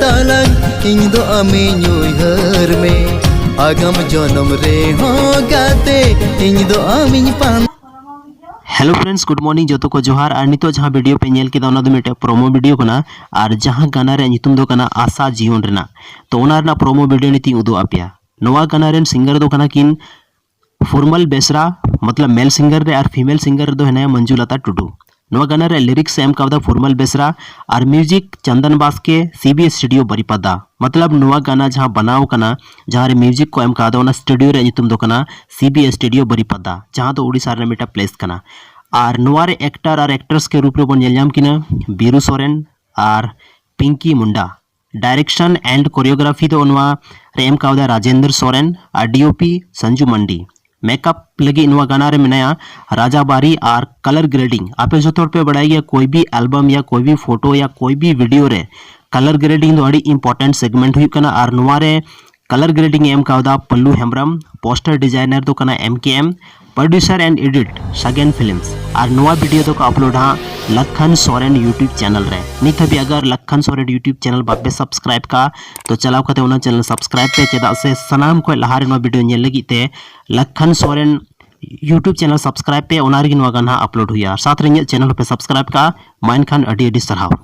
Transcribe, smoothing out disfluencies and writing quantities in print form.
तालंग इन दो अमीन उयहर में आगम जन्म रे हो गाते इन दो अमीन पान। हेलो फ्रेंड्स, गुड मॉर्निंग जो को जोहार। और नितो जहां वीडियो पे नेल केदा मिटे प्रोमो वीडियो कना और जहां गाना रे नितुम दो कना आशा जीवन रेना। तो ओना रेना प्रोमो वीडियो नीति उदो आपिया। नोवा गाना रेन सिंगर दो कना किन फॉर्मल बेसरा मतलब मेल सिंगर रे और फीमेल सिंगर दो है मंजुलता टुडू। नोवा गाना रे लिरिक्स एम कावदा फॉर्मल बेसरा और म्यूजिक चंदन बास्के सीबी स्टूडियो बरीपदा। मतलब नोवा गाना जहां बनाव कना जहां रे म्यूजिक को एम कावदा स्टूडियो रे नितुम दो कना सीबी स्टूडियो बरीपदा, जहां तो उड़ीसा रे मिटा प्लेस कना। और नोवा रे एक्टर और एक्ट्रेस के रूप रे बन नेल किना बीरू सोरेन और पिंकी मुंडा। डायरेक्शन एंड कोरियोग्राफी तो नोवा रे एम कावदा राजेंद्र सोरेन और डीओपी संजू मंडी। मेकअप लगी नोवा गाना रे मेनाया राजा बारी और कलर ग्रेडिंग। आपे जो तौर पे बढ़ाई गया कोई भी एल्बम या कोई भी फोटो या कोई भी वीडियो रे कलर ग्रेडिंग तो अड़ी इंपॉर्टेंट सेगमेंट हुई कना। और नोवा रे कलर ग्रेडिंग एम कावदा पल्लू हेम्ब्रम। पोस्टर डिजाइनर तो कना MKM. Producer and edit Sagen films. और नोवा वीडियो तो का अपलोड हाँ लखन सोरेन यूट्यूब चैनल रे। नित हबी अगर लखन सोरेन यूट्यूब चैनल बापे सब्सक्राइब का तो चलाव कते उना चैनल सब्सक्राइब पे चेदा से सनाम को लहारे नोवा वीडियो नेल लगी ते Lakhan Soren YouTube channel subscribe पे ओना रे नोवा गाना अपलोड हुआ। साथ रे चैनल पे सब्सक्राइब का माइन खान अडी अडी सरहाव।